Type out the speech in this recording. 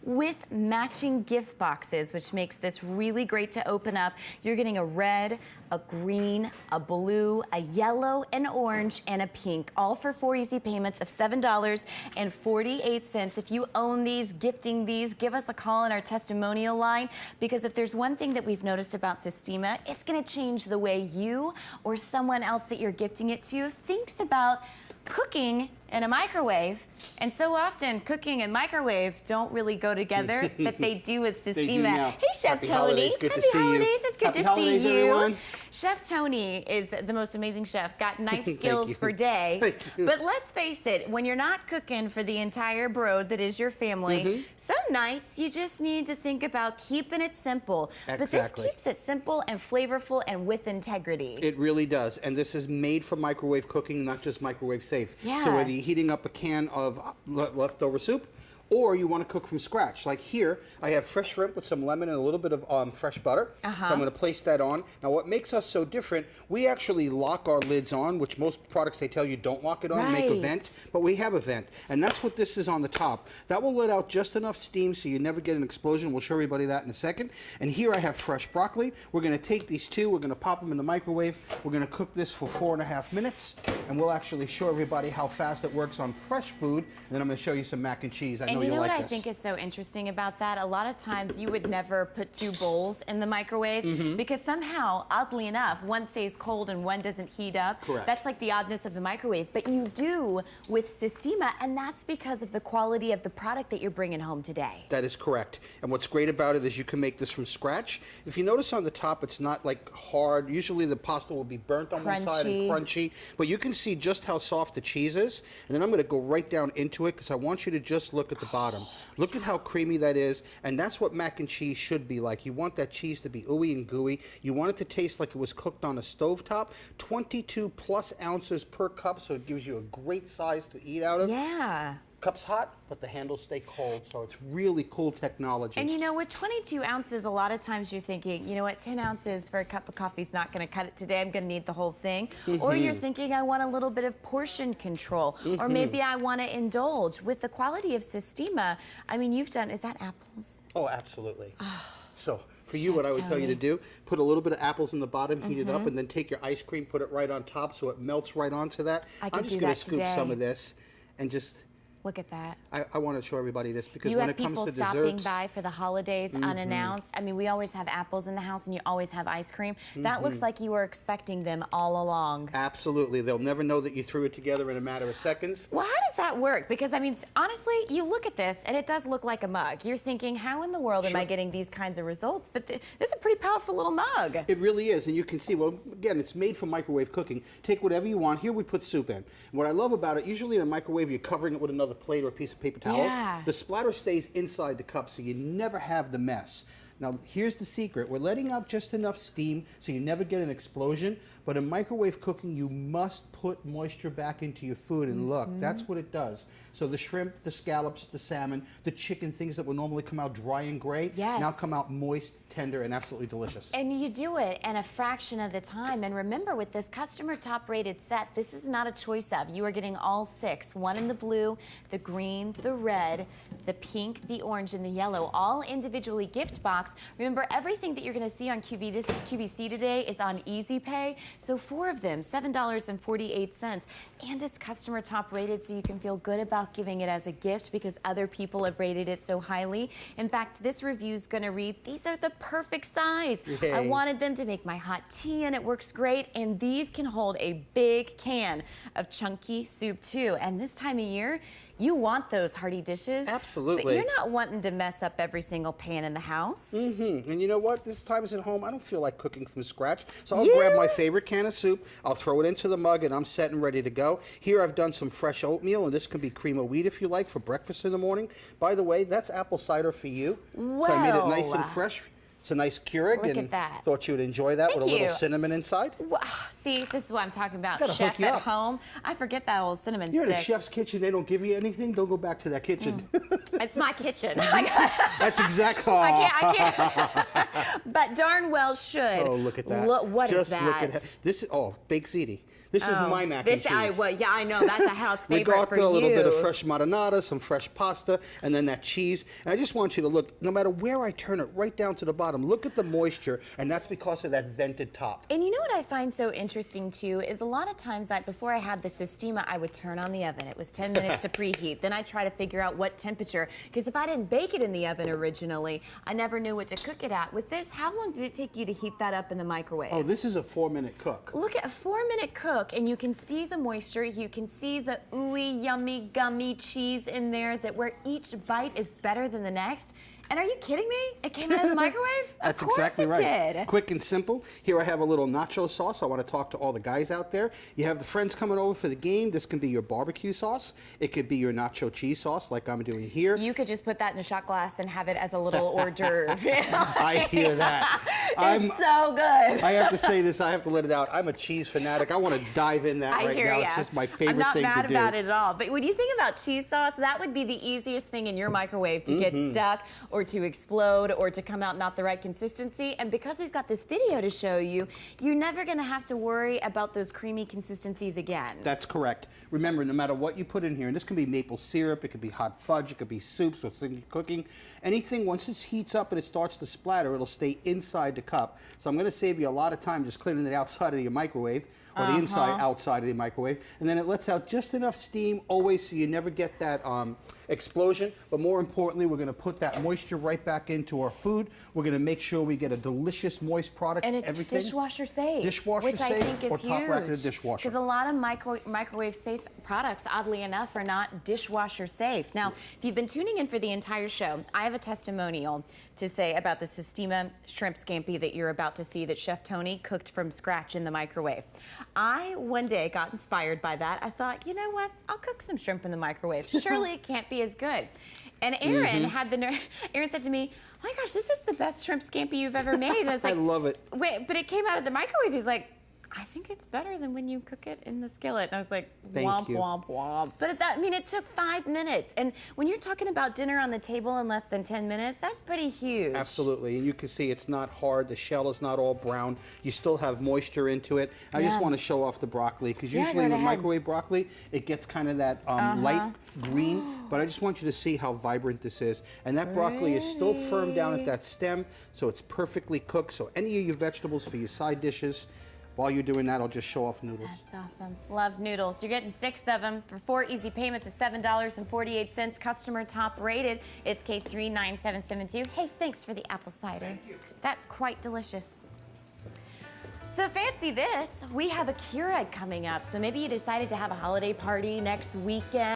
with matching gift boxes, which makes this really great to open up. You're getting a red, a green, a blue, a yellow, an orange, and a pink, all for 4 easy payments of $7.48. If you own these, gifting these, give us a call on our testimonial line, because if there's one thing that we've noticed about Sistema, it's gonna change the way you or someone else that you're gifting it to thinks about cooking in a microwave. And so often cooking and microwave don't really go together, but they do with Sistema. They do now. Hey, Chef Happy Tony. holidays. Good to see you. Happy holidays. It's good Happy to holidays, see you. everyone. Chef Tony is the most amazing chef. Got knife skills for days. Thank you. But let's face it, when you're not cooking for the entire brood that is your family, some nights you just need to think about keeping it simple. Exactly. But this keeps it simple and flavorful and with integrity. It really does. And this is made for microwave cooking, not just microwave safe. Yeah. So whether you're heating up a can of leftover soup, or you want to cook from scratch. Like here, I have fresh shrimp with some lemon and a little bit of fresh butter. So I'm going to place that on. Now what makes us so different, we actually lock our lids on, which most products they tell you don't lock it on, make a vent, but we have a vent. And that's what this is on the top. That will let out just enough steam so you never get an explosion. We'll show everybody that in a second. And here I have fresh broccoli. We're going to take these two, we're going to pop them in the microwave. We're going to cook this for 4.5 minutes, and we'll actually show everybody how fast it works on fresh food. And then I'm going to show you some mac and cheese. I know you know like what this. I think is so interesting about that? A lot of times you would never put 2 bowls in the microwave because somehow, oddly enough, one stays cold and one doesn't heat up. Correct. That's like the oddness of the microwave. But you do with Sistema, and that's because of the quality of the product that you're bringing home today. That is correct. And what's great about it is you can make this from scratch. If you notice on the top, it's not like hard. Usually the pasta will be burnt on one side and crunchy. But you can see just how soft the cheese is. And then I'm going to go right down into it because I want you to just look at the bottom. Look at how creamy that is, and that's what mac and cheese should be like. You want that cheese to be ooey and gooey. You want it to taste like it was cooked on a stovetop. 22 plus ounces per cup, so it gives you a great size to eat out of. Yeah. Cup's hot, but the handles stay cold, so it's really cool technology. And you know, with 22 ounces, a lot of times you're thinking, you know what, 10 ounces for a cup of coffee is not going to cut it today. I'm going to need the whole thing. Or you're thinking, I want a little bit of portion control. Or maybe I want to indulge. With the quality of Sistema, I mean, you've done, is that apples? Oh, absolutely. So, for you, what I would tell you to do, put a little bit of apples in the bottom, heat it up, and then take your ice cream, put it right on top so it melts right onto that. I'm just going to scoop some of this and just... Look at that. I want to show everybody this because you when have it comes to people desserts... stopping by for the holidays unannounced. I mean, we always have apples in the house and you always have ice cream. That looks like you were expecting them all along. Absolutely. They'll never know that you threw it together in a matter of seconds. Well, how does that work? Because, I mean, honestly, you look at this and it does look like a mug. You're thinking, how in the world am I getting these kinds of results? But this is a pretty powerful little mug. It really is. And you can see, well, again, it's made for microwave cooking. Take whatever you want. Here we put soup in. And what I love about it, usually in a microwave, you're covering it with another plate or a piece of paper towel. Yeah. The splatter stays inside the cup, so you never have the mess. Now, here's the secret. We're letting out just enough steam so you never get an explosion. But in microwave cooking, you must put moisture back into your food. And look, that's what it does. So the shrimp, the scallops, the salmon, the chicken, things that would normally come out dry and gray, now come out moist, tender, and absolutely delicious. And you do it in a fraction of the time. And remember, with this customer top rated set, this is not a choice of. You are getting all 6. One in the blue, the green, the red, the pink, the orange, and the yellow, all individually gift box. Remember, everything that you're going to see on QVC today is on Easy Pay. So 4 of them, $7.48. And it's customer top rated, so you can feel good about giving it as a gift because other people have rated it so highly. In fact, this review is going to read, these are the perfect size. I wanted them to make my hot tea, and it works great. And these can hold a big can of chunky soup, too. And this time of year, you want those hearty dishes. Absolutely. But you're not wanting to mess up every single pan in the house. And you know what? This time is at home. I don't feel like cooking from scratch. So I'll grab my favorite can of soup. I'll throw it into the mug, and I'm set and ready to go. Here I've done some fresh oatmeal, and this can be cream of wheat if you like for breakfast in the morning. By the way, that's apple cider for you. Well. So I made it nice and fresh. It's a nice Keurig, Look and at that. thought you would enjoy that with a little you. cinnamon inside. Wow, see, this is what I'm talking about. Gotta Chef hook you at up. home. I forget that old cinnamon You're in a stick. chef's kitchen, they don't give you anything, don't go back to that kitchen. It's my kitchen. That's exactly. I can't. But darn well should. Oh, look at that. What is Just that? look at this. Baked ziti. This is my mac and cheese. Yeah, I know. That's a house favorite for you. We got a little bit of fresh marinara, some fresh pasta, and then that cheese. And I just want you to look, no matter where I turn it, right down to the bottom, look at the moisture, and that's because of that vented top. And you know what I find so interesting too is a lot of times before I had the Sistema, I would turn on the oven. It was 10 minutes to preheat. Then I try to figure out what temperature, because if I didn't bake it in the oven originally, I never knew what to cook it at. With this, how long did it take you to heat that up in the microwave? Oh, this is a 4-minute cook. Look at a 4-minute cook, and you can see the moisture, you can see the ooey, yummy, gummy cheese in there, that where each bite is better than the next. And are you kidding me? It came out of the microwave? That's of course exactly it right. did. Quick and simple. Here I have a little nacho sauce. I want to talk to all the guys out there. You have the friends coming over for the game. This can be your barbecue sauce. It could be your nacho cheese sauce like I'm doing here. You could just put that in a shot glass and have it as a little hors d'oeuvre. I hear that. It's so good. I have to say this. I have to let it out. I'm a cheese fanatic. I want to dive in that right now. Ya. It's just my favorite thing to do. I'm not mad about it at all. But when you think about cheese sauce, that would be the easiest thing in your microwave to get stuck or to explode or to come out not the right consistency. And because we've got this video to show you, you're never going to have to worry about those creamy consistencies again. That's correct. Remember, no matter what you put in here, and this can be maple syrup, it could be hot fudge, it could be soups or cooking, anything, once it heats up and it starts to splatter, it'll stay inside the cup. So I'm going to save you a lot of time just cleaning it outside of your microwave, or the inside outside of the microwave, and then it lets out just enough steam always so you never get that explosion. But more importantly, we're going to put that moisture right back into our food. We're going to make sure we get a delicious moist product. And it's dishwasher safe. Dishwasher safe, which I think is or top rack of the huge. dishwasher. Because a lot of microwave safe products, oddly enough, are not dishwasher safe. Now, if you've been tuning in for the entire show, I have a testimonial to say about the Sistema shrimp scampi that you're about to see that Chef Tony cooked from scratch in the microwave. I one day got inspired by that. I thought, you know what? I'll cook some shrimp in the microwave. Surely it can't be as good. And Aaron had the nerve. Aaron said to me, "Oh my gosh, this is the best shrimp scampi you've ever made." And I was like, I love it. Wait, but it came out of the microwave. He's like, "I think it's better than when you cook it in the skillet." And I was like, womp, womp, womp. But it took 5 minutes. And when you're talking about dinner on the table in less than 10 minutes, that's pretty huge. Absolutely. And you can see it's not hard. The shell is not all brown. You still have moisture into it. I just want to show off the broccoli, because usually with microwave broccoli, it gets kind of that light green. But I just want you to see how vibrant this is. And that broccoli is still firm down at that stem, so it's perfectly cooked. So any of your vegetables for your side dishes, while you're doing that, I'll just show off noodles. That's awesome. Love noodles. You're getting 6 of them for 4 easy payments of $7.48. Customer top rated. It's K39772. Hey, thanks for the apple cider. Thank you. That's quite delicious. So fancy this. We have a Keurig coming up. So maybe you decided to have a holiday party next weekend.